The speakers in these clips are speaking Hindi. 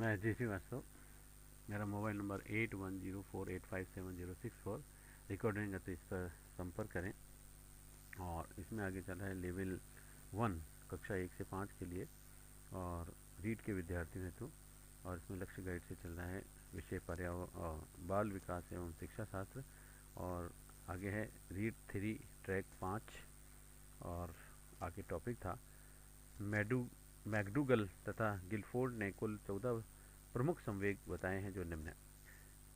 मैं जी श्रीवास्तव। मेरा मोबाइल नंबर 8104857064। रिकॉर्डिंग है तो इस पर संपर्क करें। और इसमें आगे चल रहा है लेवल 1 कक्षा 1 से 5 के लिए और रीड के विद्यार्थियों हेतु। और इसमें लक्ष्य गाइड से चल रहा है विषय पर्यावरण बाल विकास एवं शिक्षा शास्त्र। और आगे है रीड 3 ट्रैक 5। और आगे टॉपिक था मैडू मैकडूगल तथा गिलफोर्ड ने कुल 14 प्रमुख संवेग बताए हैं जो निम्न है।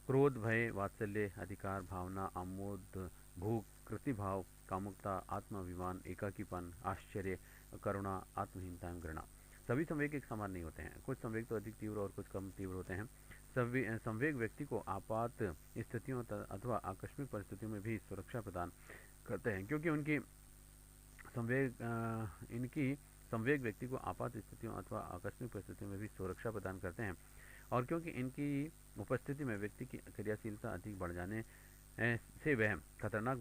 क्रोध, भय, वात्सल्य, अधिकार भावना, आमोद, भूख, कृतिभाव, कामुकता, आत्माभिमान, एकाकीपन, आश्चर्य, करुणा, आत्महीनता एवं घृणा। सभी संवेग एक समान नहीं होते हैं। कुछ संवेग तो अधिक तीव्र और कुछ कम तीव्र होते हैं। संवेग व्यक्ति को आपात स्थितियों अथवा आकस्मिक परिस्थितियों में भी सुरक्षा प्रदान करते हैं, क्योंकि इनकी संवेग व्यक्ति को आपात स्थितियों अथवा आकस्मिक परिस्थितियों में भी सुरक्षा प्रदान करते हैं। और क्योंकि इनकी उपस्थिति में व्यक्ति की क्रियाशीलता अधिक बढ़ जाने से वह खतरनाक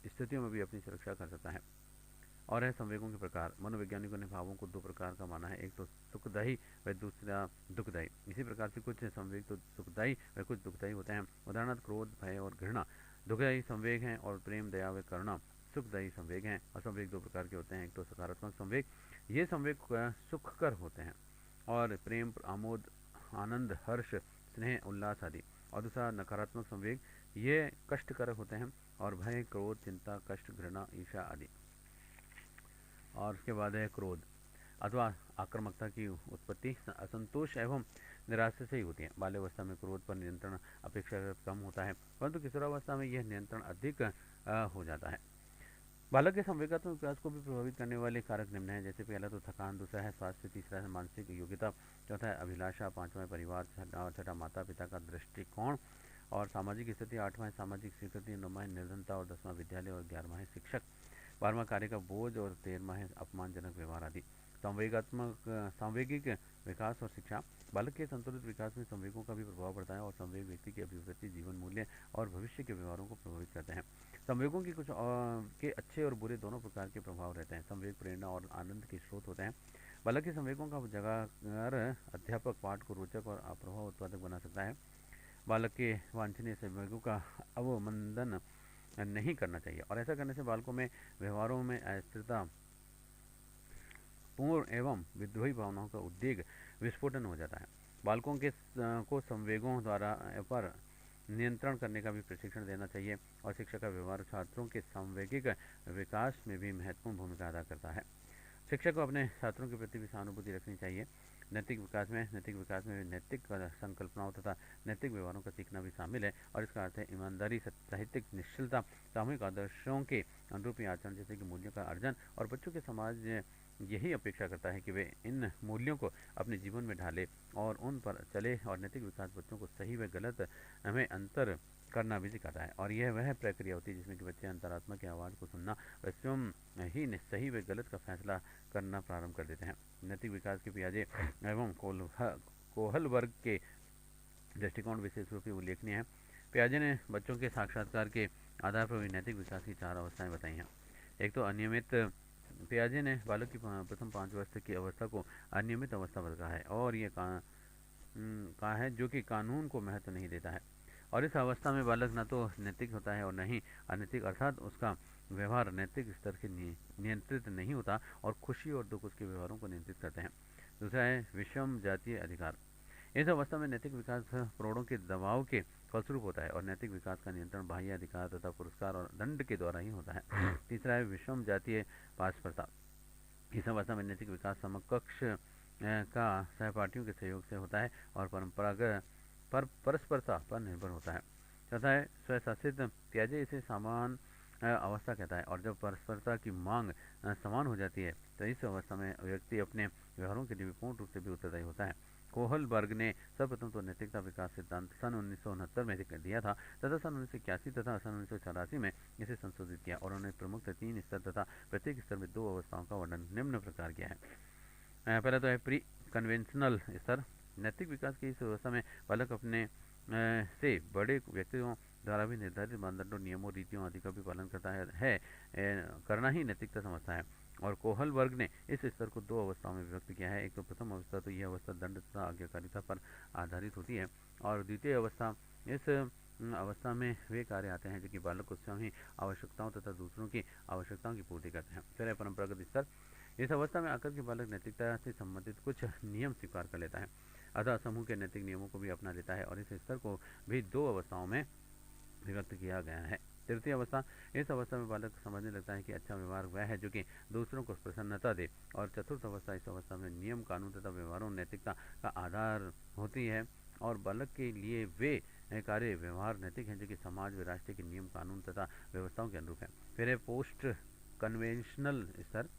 स्थितियों में भी अपनी सुरक्षा कर सकता है। और है संवेगों के प्रकार। मनोवैज्ञानिकों ने भावों को दो प्रकार का माना है, एक तो सुखदायी व दूसरा दुखदायी। इसी प्रकार से कुछ संवेग तो सुखदायी व कुछ दुखदायी होते हैं। उदाहरणार्थ क्रोध, भय और घृणा दुखदायी संवेग हैं और प्रेम, दया व करुणा सुखदायी संवेग हैं। और संवेग दो प्रकार के होते हैं, एक तो सकारात्मक संवेग, ये संवेग सुखकर होते हैं और प्रेम, आमोद, आनंद, हर्ष, स्नेह, उल्लास आदि। और दूसरा नकारात्मक संवेग, ये कष्टकारक होते हैं और भय, क्रोध, चिंता, कष्ट, घृणा, ईर्ष्या आदि। और उसके बाद है क्रोध अथवा आक्रामकता की उत्पत्ति असंतोष एवं निराशा से ही होती है। बाल्यावस्था में क्रोध पर नियंत्रण अपेक्षाकृत कम होता है, परंतु किशोरावस्था में यह नियंत्रण अधिक हो जाता है। बालक के संवेगात्मक विकास को भी प्रभावित करने वाले कारक निम्न हैं, जैसे पहला तो थकान, दूसरा है स्वास्थ्य, तीसरा है मानसिक योग्यता, चौथा है अभिलाषा, पांचवा है परिवार, छठा माता पिता का दृष्टिकोण और सामाजिक स्थिति, आठवां है सामाजिक स्वीकृति, नौवां है निर्धनता और 10वां विद्यालय और 11वां है शिक्षक, 12वां कार्य का बोझ और 13वां है अपमानजनक व्यवहार आदि। सांवेगिक विकास और शिक्षा। बालक के संतुलित विकास में संवेगों का भी प्रभाव पड़ता है और संवेग व्यक्ति की अभिवृत्ति, जीवन मूल्य और भविष्य के व्यवहारों को प्रभावित करते हैं। संवेगों की कुछ के अच्छे और बुरे दोनों प्रकार के प्रभाव रहते हैं। संवेग प्रेरणा और आनंद के स्रोत होते हैं। बालक के संवेगों का जगाकर अध्यापक पाठ को रोचक और प्रभाव उत्पादक बना सकता है। बालक के वांछनीय संवेगों का अवमंदन नहीं करना चाहिए और ऐसा करने से बालकों में व्यवहारों में अस्थिरता, पूर्ण एवं विद्रोही भावनाओं का उद्वेग, विस्फोटन हो जाता है। बालकों को संवेगों द्वारा पर नियंत्रण करने का भी प्रशिक्षण देना चाहिए और शिक्षा का व्यवहार छात्रों के सांवेगिक विकास में भी महत्वपूर्ण भूमिका अदा करता है। शिक्षक को अपने छात्रों के प्रति भी सहानुभूति रखनी चाहिए। नैतिक विकास में नैतिक संकल्पनाओं तथा नैतिक व्यवहारों का सीखना भी शामिल है और इसका अर्थ है ईमानदारी, साहित्यिक निश्चलता, सामूहिक आदर्शों के अनुरूपी आचरण जैसे कि मूल्यों का अर्जन। और बच्चों के समाज यही अपेक्षा करता है कि वे इन मूल्यों को अपने जीवन में ढाले और उन पर चले। और नैतिक विकास बच्चों को सही व गलत में अंतर करना भी सिखाता है और यह वह प्रक्रिया होती है जिसमें कि बच्चे अंतरात्मा की आवाज़ को सुनना व स्वयं ही सही व गलत का फैसला करना प्रारंभ कर देते हैं। नैतिक विकास के पियाजे एवं कोहल वर्ग के दृष्टिकोण विशेष रूप से उल्लेखनीय है। पियाजे ने बच्चों के साक्षात्कार के आधार पर भी नैतिक विकास की 4 अवस्थाएं बताई हैं। एक तो अनियमित। पियाजे ने बालक की प्रथम 5 वर्ष की अवस्था को अनियमित अवस्था बताया है और ये कहा है जो कि कानून को महत्व नहीं देता है। और इस अवस्था में बालक न तो नैतिक होता है और न ही अनैतिक, अर्थात उसका व्यवहार नैतिक स्तर के नियंत्रित नहीं होता और खुशी और दुख उसके व्यवहारों को नियंत्रित करते हैं। दूसरा है विषम जातीय अधिकार। इस अवस्था में नैतिक विकास प्रौढ़ों के दबाव के फलस्वरूप होता है और नैतिक विकास का नियंत्रण बाह्य अधिकार तथा पुरस्कार और दंड के द्वारा ही होता है। तीसरा है विषम जातीय पारस्परता। इस अवस्था में नैतिक विकास समकक्ष का सहपाठियों के सहयोग से होता है और परंपरागत परस्परता पर निर्भर होता है। चौथा है स्वशासित। पियाजे इसे समान अवस्था कहता है और जब परस्परता की मांग समान हो जाती है तो इस अवस्था में व्यक्ति अपने व्यवहारों के लिए पूर्ण रूप से भी उत्तरदायी होता है। कोहलबर्ग ने सर्वप्रथम तो नैतिकता विकास सिद्धांत सन 1969 में दिया था तथा सन 1981 तथा सन 1984 में इसे संशोधित किया और उन्होंने प्रमुख 3 स्तर तथा प्रत्येक स्तर में 2 अवस्थाओं का वर्णन निम्न प्रकार किया है। पहला तो है प्री कन्वेंशनल स्तर। नैतिक विकास की इस अवस्था में बालक अपने से बड़े व्यक्तियों द्वारा भी निर्धारित मानदंडों, नियमों, रीतियों आदि का भी पालन करता है, करना ही नैतिकता समझता है। और कोहल वर्ग ने इस स्तर को दो अवस्थाओं में विभक्त किया है। एक तो प्रथम अवस्था, तो यह अवस्था दंड तथा आज्ञाकारिता पर आधारित होती है, और द्वितीय अवस्था, इस अवस्था में वे कार्य आते हैं जो कि बालक को स्वयं ही आवश्यकताओं तथा दूसरों की आवश्यकताओं की पूर्ति करते हैं। फिर है परंपरागत स्तर। इस अवस्था में आकर के बालक नैतिकता से संबंधित कुछ नियम स्वीकार कर लेता है, अतः समूह के नैतिक नियमों को भी अपना लेता है, और इस स्तर को भी दो अवस्थाओं में विभक्त किया गया है। तृतीय अवस्था, इस अवस्था में बालक समझने लगता है कि अच्छा व्यवहार वह है जो कि दूसरों को प्रसन्नता दे। और चतुर्थ अवस्था, इस अवस्था में नियम कानून तथा व्यवहारों नैतिकता का आधार होती है, और बालक के लिए वे कार्य व्यवहार नैतिक हैं जो कि समाज व राष्ट्र के नियम कानून तथा व्यवस्थाओं के अनुरूप है। फिर है पोस्ट कन्वेंशनल स्तर।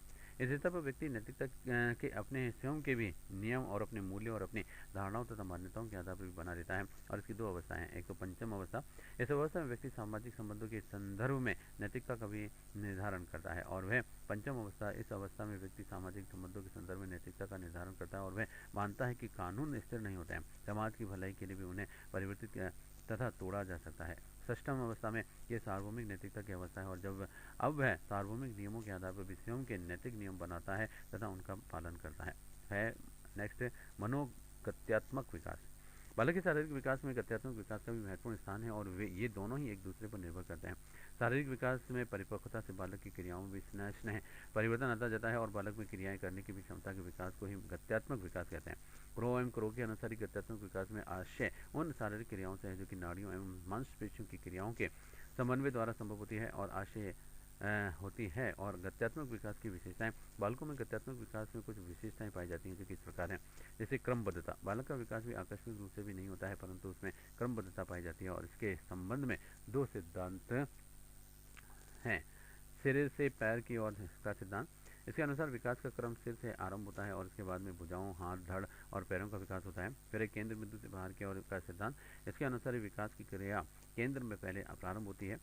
इस स्तर पर व्यक्ति नैतिकता के अपने स्वयं के भी नियम और अपने मूल्यों और अपनी धारणाओं तथा मान्यताओं के आधार पर भी बना लेता है, और इसकी दो अवस्थाएं हैं। एक तो पंचम अवस्था। इस अवस्था में व्यक्ति सामाजिक संबंधों के संदर्भ में नैतिकता का भी निर्धारण करता है, और वह पंचम अवस्था, इस अवस्था में व्यक्ति सामाजिक संबंधों के संदर्भ में नैतिकता का निर्धारण करता है, और वह मानता है कि कानून स्थिर नहीं होते हैं, समाज की भलाई के लिए भी उन्हें परिवर्तित तथा तोड़ा जा सकता है। षष्ठम अवस्था में यह सार्वभौमिक नैतिकता की अवस्था है, और जब अब वह सार्वभौमिक नियमों के आधार पर भी स्वयं के नैतिक नियम बनाता है तथा उनका पालन करता है। नेक्स्ट, मनोगत्यात्मक विकास। बालक के शारीरिक विकास में गत्यात्मक विकास का भी महत्वपूर्ण स्थान है, और वे ये दोनों ही एक दूसरे पर निर्भर करते हैं। शारीरिक विकास में परिपक्वता से बालक की क्रियाओं में भी स्नेह परिवर्तन आता जाता है, और बालक में क्रियाएं करने की भी क्षमता के विकास को ही गत्यात्मक विकास कहते हैं। क्रो एवं क्रो के अनुसार गत्यात्मक विकास में आशय उन शारीरिक क्रियाओं से है जो कि नाड़ियों एवं मांसपेशियों की क्रियाओं के समन्वय द्वारा संभव होती है, और आशय होती है। और गत्यात्मक विकास की विशेषताएं, बालकों में गत्यात्मक विकास में कुछ विशेषताएं पाई जाती हैं जो कि इस प्रकार हैं। जैसे क्रमबद्धता। बालक का विकास भी आकस्मिक रूप से भी नहीं होता है, परंतु उसमें क्रमबद्धता पाई जाती है, और इसके संबंध में दो सिद्धांत हैं। सिर से पैर की ओर का सिद्धांत। इसके अनुसार विकास का क्रम सिर से आरंभ होता है, और इसके बाद में भुजाओं, हाथ, धड़ और पैरों का विकास होता है। फिर एक केंद्र बिंदु से बाहर की ओर का सिद्धांत। इसके अनुसार विकास की क्रिया केंद्र में पहले प्रारंभ होती है,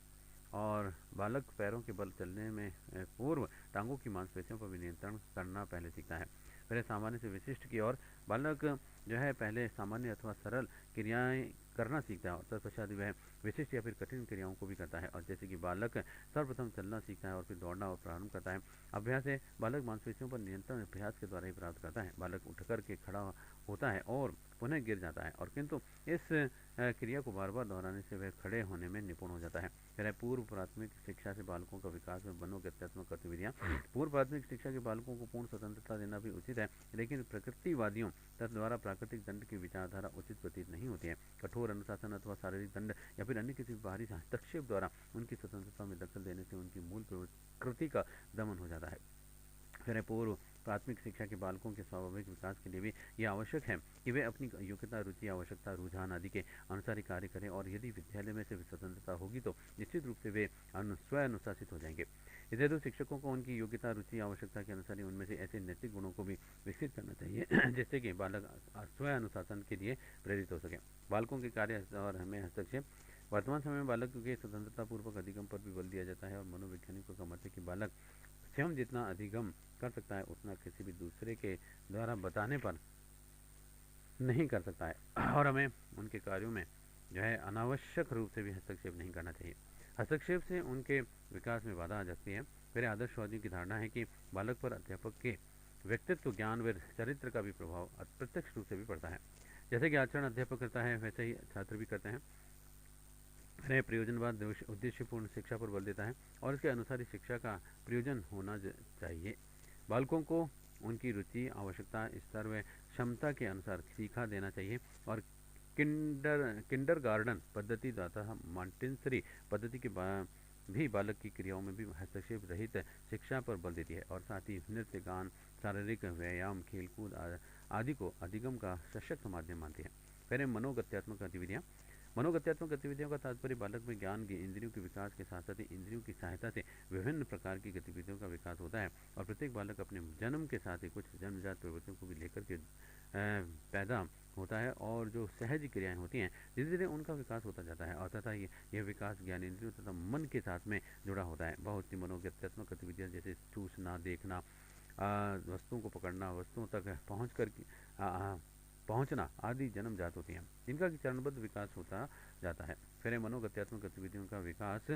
और बालक पैरों के बल चलने में पूर्व टांगों की मांसपेशियों पर भी नियंत्रण करना पहले सीखता है। फिर सामान्य से विशिष्ट की ओर बालक जो है पहले सामान्य अथवा सरल क्रियाएं करना सीखता है, और तत्पश्चात वह विशिष्ट या फिर कठिन क्रियाओं को भी करता है। और जैसे कि बालक सर्वप्रथम चलना सीखता है और फिर दौड़ना और प्रारंभ करता है। अभ्यास है, बालक मांसपेशियों पर नियंत्रण अभ्यास के द्वारा ही प्राप्त करता है। बालक उठकर के खड़ा होता है और पुनः गिर जाता है, और किंतु इस क्रिया को बार बार दोहराने से वह खड़े होने में निपुण हो जाता है। फिर पूर्व प्राथमिक शिक्षा से बालकों का विकास में मनोगत्यात्मक गतिविधियाँ। पूर्व प्राथमिक शिक्षा के बालकों को पूर्ण स्वतंत्रता देना भी उचित है, लेकिन प्रकृतिवादियों द्वारा प्राकृतिक दंड की विचारधारा उचित प्रतीत नहीं होती है। कठोर अनुशासन अथवा शारीरिक दंड या फिर अन्य किसी बाहरी हस्तक्षेप द्वारा उनकी स्वतंत्रता में दखल देने से उनकी मूल प्रवृत्ति का दमन हो जाता है। फिर पूर्व प्राथमिक शिक्षा के बालकों के स्वाभाविक विकास के लिए भी यह आवश्यक है कि वे अपनी योग्यता, रुचि, आवश्यकता, रुझान आदि के अनुसार ही कार्य करें, और यदि विद्यालय में से स्वतंत्रता होगी तो निश्चित रूप से वे स्वयं अनुशासित हो जाएंगे। इसे तो शिक्षकों को उनकी योग्यता, रुचि, आवश्यकता के अनुसार ही उनमें से ऐसे नैतिक गुणों को भी विकसित करना चाहिए जिससे कि बालक स्वयं अनुशासन के लिए प्रेरित हो सके। बालकों के कार्य और हमें हस्तक्षेप। वर्तमान समय में बालक के स्वतंत्रता पूर्वक अधिगम पर भी बल दिया जाता है, और मनोवैज्ञानिकों का मत है कि बालक स्वयं जितना अधिगम कर सकता है उतना किसी भी दूसरे के द्वारा बताने पर नहीं कर सकता है, और हमें उनके कार्यों में जो है अनावश्यक रूप से भी हस्तक्षेप नहीं करना चाहिए। हस्तक्षेप से उनके विकास में बाधा आ जाती है। मेरे आदर्शवादियों की धारणा है कि बालक पर अध्यापक के व्यक्तित्व, ज्ञान व चरित्र का भी प्रभाव अप्रत्यक्ष रूप से भी पड़ता है। जैसे कि आचरण अध्यापक करता है वैसे ही छात्र भी करते हैं। वह प्रयोजनवाद, उद्देश्यपूर्ण शिक्षा पर बल देता है, और इसके अनुसार ही शिक्षा का प्रयोजन होना चाहिए। बालकों को उनकी रुचि, आवश्यकता, स्तर व क्षमता के अनुसार सीखा देना चाहिए, और किंडरगार्टन पद्धति तथा मॉन्टेसरी पद्धति के भी बालक की क्रियाओं में भी हस्तक्षेप रहित शिक्षा पर बल देती है, और साथ ही नृत्य, गान, शारीरिक व्यायाम, खेलकूद आदि को अधिगम का सशक्त माध्यम मानती है। फिर मनोगत्यात्मक गतिविधियाँ। मनोगत्यात्मक गतिविधियों का तात्पर्य बालक में ज्ञान की, इंद्रियों के विकास के साथ साथ ही इंद्रियों की सहायता से विभिन्न प्रकार की गतिविधियों का विकास होता है, और प्रत्येक बालक अपने जन्म के साथ ही कुछ जन्मजात प्रवृत्तियों को भी लेकर के पैदा होता है, और जो सहज क्रियाएं होती हैं धीरे धीरे उनका विकास होता जाता है, और तथा यह विकास ज्ञानेंद्रियों तथा मन के साथ में जुड़ा होता है। बहुत सी मनोगत्यात्मक गतिविधियाँ जैसे चूसना, देखना, वस्तुओं को पकड़ना, वस्तुओं तक पहुंचना आदि जन्मजात होती हैं, जिनका चरणबद्ध विकास होता जाता है। फिर मनोगत्यात्मक गतिविधियों का विकास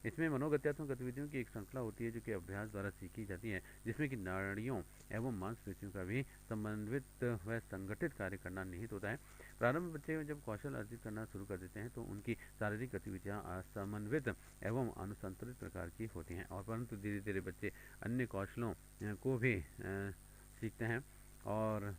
इसमें मनोगत्यात्मक गतिविधियों की एक श्रृंखला होती है जो कि अभ्यास द्वारा सीखी जाती है, जिसमें कि नाड़ियों एवं मांसपेशियों का भी समन्वित व संगठित कार्य करना निहित होता है। प्रारंभ में बच्चे जब कौशल अर्जित करना शुरू कर देते हैं तो उनकी शारीरिक गतिविधियां असमन्वित एवं अनुसंतुलित प्रकार की होती हैं, और परंतु धीरे धीरे बच्चे अन्य कौशलों को भी सीखते हैं और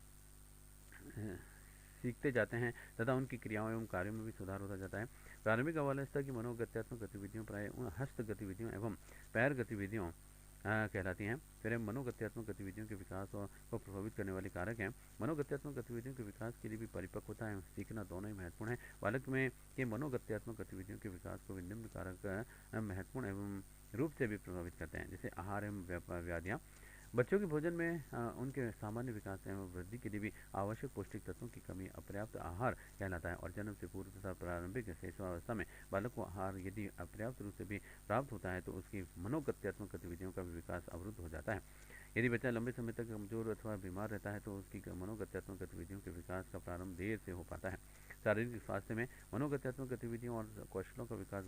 सीखते जाते हैं तथा उनकी क्रियाओं एवं कार्यों में भी सुधार होता जाता है। प्रारंभिक अवस्था की मनोगत्यात्मक गतिविधियों प्राय उन हस्त गतिविधियों एवं पैर गतिविधियों कहलाती हैं। फिर मनोगत्यात्मक गतिविधियों के विकास और को प्रभावित करने वाले कारक हैं। मनोगत्यात्मक गतिविधियों के विकास के लिए भी परिपक्वता एवं सीखना दोनों ही महत्वपूर्ण है। बालक में के मनोगत्यात्मक गतिविधियों के विकास को भी निम्न कारक महत्वपूर्ण एवं रूप से भी प्रभावित करते हैं, जैसे आहार एवं व्याधियाँ। बच्चों के भोजन में उनके सामान्य विकास एवं वृद्धि के लिए भी आवश्यक पौष्टिक तत्वों की कमी अपर्याप्त आहार कहलाता है, और जन्म से पूर्व तथा प्रारंभिक शिशुअवस्था में बालक को आहार यदि अपर्याप्त रूप से भी प्राप्त होता है तो उसकी मनोगत्यात्मक गतिविधियों का भी विकास अवरुद्ध हो जाता है। यदि बच्चा लंबे समय तक कमजोर अथवा बीमार रहता है तो उसकी मनोगत्यात्मक गतिविधियों के विकास का प्रारंभ देर से हो पाता है। शारीरिक स्वास्थ्य में मनोगत्यात्मक गतिविधियों और कौशलों का विकास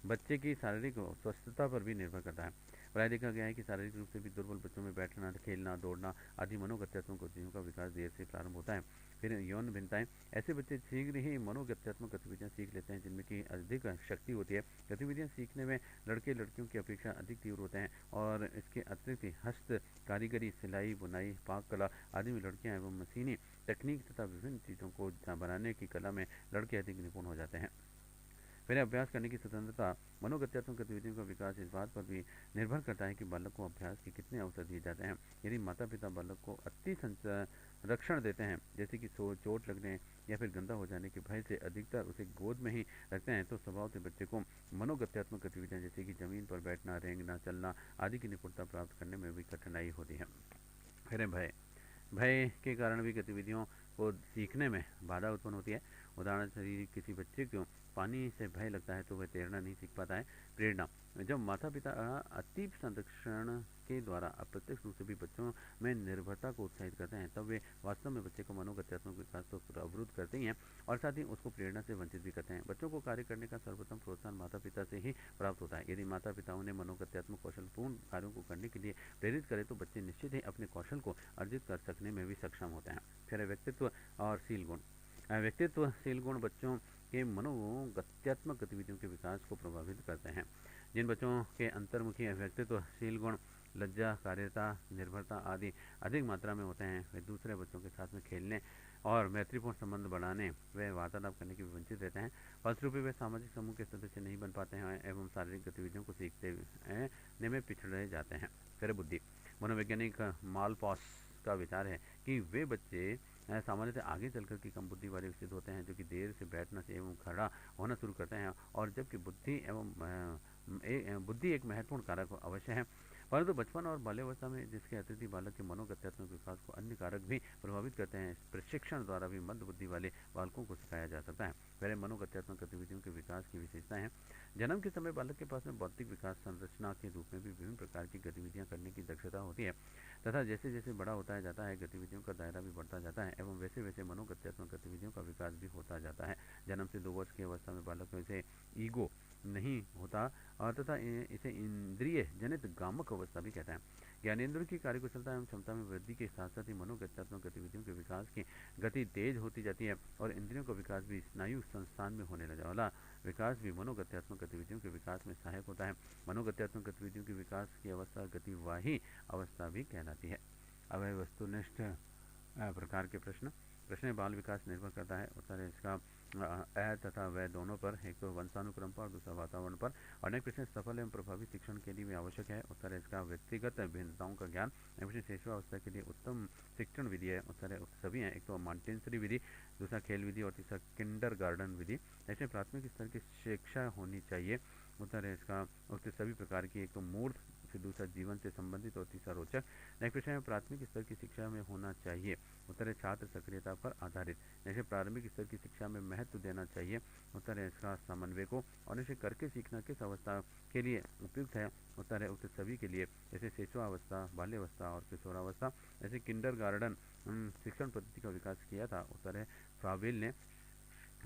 बच्चे की शारीरिक स्वस्थता पर भी निर्भर करता है। प्रायः देखा गया है कि शारीरिक रूप से भी दुर्बल बच्चों में बैठना, खेलना, दौड़ना आदि मनोगत्यात्मक गतिविधियों का विकास देर से प्रारंभ होता है। फिर यौन भिन्नताएं, ऐसे बच्चे शीघ्र ही मनोगत्यात्मक गतिविधियां सीख लेते हैं जिनमें की अधिक शक्ति होती है। गतिविधियां सीखने में लड़के लड़कियों की अपेक्षा अधिक तीव्र होते हैं, और इसके अतिरिक्त हस्त कारीगरी, सिलाई, बुनाई, पाक कला आदि में लड़कियां एवं मशीनी तकनीक तथा विभिन्न चीज़ों को बनाने की कला में लड़के अधिक निपुण हो जाते हैं। फिर अभ्यास करने की स्वतंत्रता, मनोगत्यात्मक गतिविधियों का विकास इस बात पर भी निर्भर करता है कि बालक को अभ्यास के कितने अवसर दिए जाते हैं। यदि माता पिता बालक को अति संरक्षण देते हैं, जैसे कि चोट लगने या फिर गंदा हो जाने के भय से अधिकतर उसे गोद में ही रखते हैं, तो स्वभाव से बच्चे को मनोगत्यात्मक गतिविधियां जैसे कि जमीन पर बैठना, रेंगना, चलना आदि की निपुणता प्राप्त करने में भी कठिनाई होती है। फिर भय, भय के कारण भी गतिविधियों को सीखने में बाधा उत्पन्न होती है। उदाहरण यदि किसी बच्चे को पानी से भय लगता है तो वह तैरना नहीं सीख पाता है। प्रेरणा, जब माता पिता अति संरक्षण के द्वारा अप्रत्यक्ष रूप से भी बच्चों में निर्भरता को उत्साहित करते हैं, तब वे वास्तव में बच्चे को मनोगत्यात्मक विकास को अवरुद्ध करते ही हैं और साथ ही उसको प्रेरणा से वंचित भी करते हैं। बच्चों को कार्य करने का सर्वोत्तम प्रोत्साहन माता पिता से ही प्राप्त होता है। यदि माता पिता उन्हें मनोगत्यात्मक कौशलपूर्ण कार्यों को करने के लिए प्रेरित करें तो बच्चे निश्चित ही अपने कौशल को अर्जित कर सकने में भी सक्षम होते हैं। फिर व्यक्तित्व और शील गुण, व्यक्तित्वशील गुण बच्चों के मनोगत्यात्मक गतिविधियों के विकास को प्रभावित करते हैं। जिन बच्चों के अंतर्मुखी व्यक्तित्वशील गुण लज्जा, कार्यता, निर्भरता आदि अधिक मात्रा में होते हैं, वे दूसरे बच्चों के साथ में खेलने और मैत्रीपूर्ण संबंध बढ़ाने व वार्तालाप करने के वंचित रहते हैं। फलस्वरूप वे सामाजिक समूह के सदस्य नहीं बन पाते हैं एवं शारीरिक गतिविधियों को सीखने में पिछड़े जाते हैं। फिर बुद्धि, मनोवैज्ञानिक मालपॉस का विचार है कि वे बच्चे सामान्यतः आगे चलकर के कम बुद्धि वाले विकसित होते हैं, जो कि देर से बैठना से एवं खड़ा होना शुरू करते हैं, और जबकि बुद्धि एक महत्वपूर्ण कारक अवश्य है, परंतु बचपन और बाल्यावस्था में जिसके अतिथि बालक के मनोगत्यात्मक विकास को अन्य कारक भी प्रभावित करते हैं। प्रशिक्षण द्वारा भी मंद बुद्धि वाले बालकों को सिखाया जा सकता है। पहले मनोगत्यात्मक गतिविधियों के विकास की विशेषताएं हैं। जन्म के समय बालक के पास में बौद्धिक विकास संरचना के रूप में भी विभिन्न प्रकार की गतिविधियां करने की दक्षता होती है, तथा जैसे जैसे बड़ा होता जाता है गतिविधियों का दायरा भी बढ़ता जाता है एवं वैसे वैसे मनोगत्यात्मक गतिविधियों का विकास भी होता जाता है। जन्म से 2 वर्ष की अवस्था में बालक में से ईगो नहीं होता, तथा इसे इंद्रिय जनित गामक अवस्था भी कहता है। ज्ञानेंद्रियों की कार्यकुशलता एवं क्षमता में वृद्धि के साथ साथ ही मनोगत्यात्मक गतिविधियों के विकास की गति तेज होती जाती है, और इंद्रियों का विकास भी स्नायु संस्थान में होने लगा वाला विकास भी मनोगत्यात्मक गतिविधियों के विकास में सहायक होता है। मनोगत्यात्मक गतिविधियों के विकास की अवस्था गतिवाही अवस्था भी कहलाती है। अब है वस्तुनिष्ठ प्रकार के प्रश्न। प्रश्न बाल विकास निर्भर करता है, उत्तर है इसका अ तथा वह दोनों पर, एक तो वंशानुक्रम पर और दूसरा वातावरण पर। और नेक्स्ट प्रश्न सफल एवं प्रभावी शिक्षण के लिए भी आवश्यक है, उत्तर है इसका व्यक्तिगत भिन्नताओं का ज्ञान। प्रश्न शिशुअवस्था के लिए उत्तम शिक्षण विधि है, उत्तर है सभी हैं, एक तो मॉन्टेसरी विधि, दूसरा खेल विधि और तीसरा किंडरगार्टन विधि। ऐसे प्राथमिक स्तर की शिक्षा होनी चाहिए, उत्तर है इसका उक्त सभी प्रकार की, एक तो मूर्त, फिर दूसरा जीवन से संबंधित और तीसरा रोचक। नेक्स्ट प्रश्न है प्राथमिक स्तर की शिक्षा में होना चाहिए, उत्तर है छात्र सक्रियता पर आधारित। जैसे प्रारंभिक स्तर की शिक्षा में महत्व देना चाहिए, उत्तर है इसका समन्वय को। और इसे करके सीखना किस अवस्था के लिए उपयुक्त है, उत्तर है उक्त सभी के लिए, जैसे शिशुअवस्था, बाल्यावस्था और किशोरावस्था। जैसे किंडरगार्टन शिक्षण पद्धति का विकास किया था, उत्तर है फ्रावेल ने।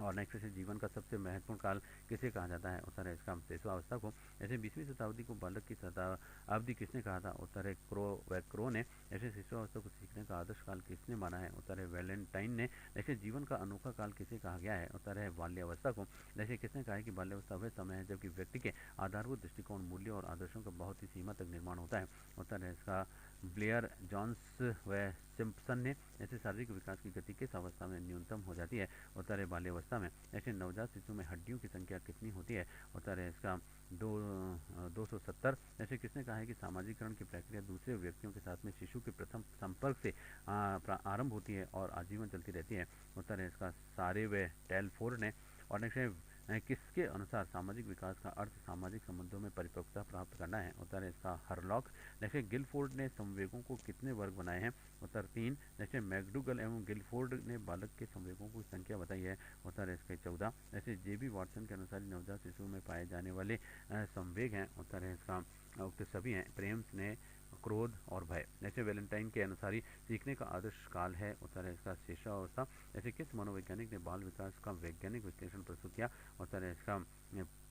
और नेक्स्ट क्वेश्चन, जीवन का सबसे महत्वपूर्ण काल किसे कहा जाता है? उत्तर है इसका शिशुअवस्था को। ऐसे 20वीं शताब्दी को बालक की शताब्दी किसने कहा था? उत्तर है क्रो ने। ऐसे शिशुअवस्था को सीखने का आदर्श काल किसने माना है? उत्तर है वैलेंटाइन ने। ऐसे जीवन का अनोखा काल किसे कहा गया है? उत्तर है बाल्यावस्था को। जैसे किसने कहा है कि बाल्यावस्था वह समय है जबकि व्यक्ति के आधारभूत दृष्टिकोण, मूल्य और आदर्शों का बहुत ही सीमा तक निर्माण होता है। उत्तर है इसका ब्लेयर, जॉन्स व सिम्पसन ने। ऐसे शारीरिक विकास की गति किस अवस्था में न्यूनतम हो जाती है? उत्तर है बाल्यावस्था में। ऐसे नवजात शिशु में हड्डियों की संख्या कितनी होती है? उत्तर है इसका 270। ऐसे किसने कहा है कि सामाजिकरण की प्रक्रिया दूसरे व्यक्तियों के साथ में शिशु के प्रथम संपर्क से आरंभ होती है और आजीवन चलती रहती है? उत्तर है इसका सारे व टेलफोर्ड ने। और नेक्स्ट है किसके अनुसार सामाजिक विकास का अर्थ सामाजिक संबंधों में परिपक्वता प्राप्त करना है? उत्तर है इसका हरलॉक। जैसे गिलफोर्ड ने संवेगों को कितने वर्ग बनाए हैं? उत्तर 3। जैसे मैकडूगल एवं गिलफोर्ड ने बालक के संवेगों की संख्या बताई है? उत्तर है इसके 14। जैसे जेबी वाटसन के अनुसार नवजात शिशु में पाए जाने वाले संवेग हैं? उत्तर है इसका उक्त सभी हैं, प्रेम, स्नेह, क्रोध और भय। जैसे वैलेंटाइन के अनुसार ही सीखने का आदर्श काल है? उत्तर है इसका शिशुअवस्था। ऐसे किस मनोवैज्ञानिक ने बाल विकास का वैज्ञानिक विश्लेषण प्रस्तुत किया? उत्तर है इसका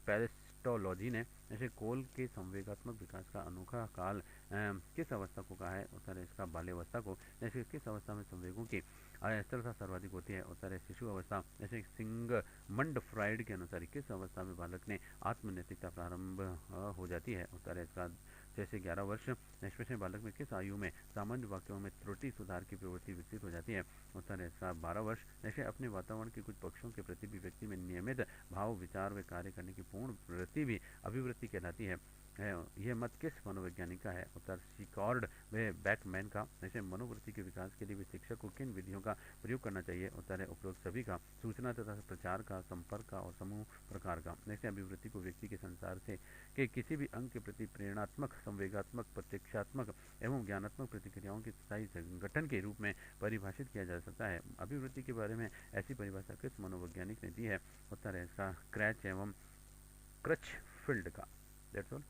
पेरिस्टोलॉजी ने। ऐसे कोल के संवेगात्मक विकास का अनोखा काल किस अवस्था को कहा है? उत्तर है इसका बाल्यावस्था को। जैसे किस अवस्था में संवेगों की अस्थिरता सर्वाधिक होती है? उत्तर है शिशु अवस्था। जैसे सिंगमंड फ्राइड के अनुसार किस अवस्था में बालक ने आत्मनैतिकता प्रारंभ हो जाती है? उत्तर है इसका 6 से 11 वर्ष। नेक्स्ट बालक में किस आयु में सामान्य वाक्यों में त्रुटि सुधार की प्रवृत्ति विकसित हो जाती है? उत्तर है इसका 12 वर्ष। जैसे अपने वातावरण के कुछ पक्षों के प्रति भी व्यक्ति में नियमित भाव, विचार व कार्य करने की पूर्ण वृत्ति भी अभिवृत्ति कहलाती है। यह मत किस मनोवैज्ञानिक का है? उत्तर सिकॉर्ड व बैकमैन का। जैसे मनोवृत्ति के विकास के लिए भी शिक्षक को किन विधियों का प्रयोग करना चाहिए? उत्तर है उपरोक्त सभी का, सूचना तथा प्रचार का, संपर्क का और समूह प्रकार का। जैसे अभिवृत्ति को व्यक्ति के संसार से के किसी भी अंग के प्रति प्रेरणात्मक, संवेगात्मक, प्रत्यक्षात्मक एवं ज्ञानात्मक प्रतिक्रियाओं के स्थायी संगठन के रूप में परिभाषित किया जा सकता है। अभिवृत्ति के बारे में ऐसी परिभाषा किस मनोवैज्ञानिक ने दी है? उत्तर है इसका क्रैच एवं क्रचफील्ड का। That's all.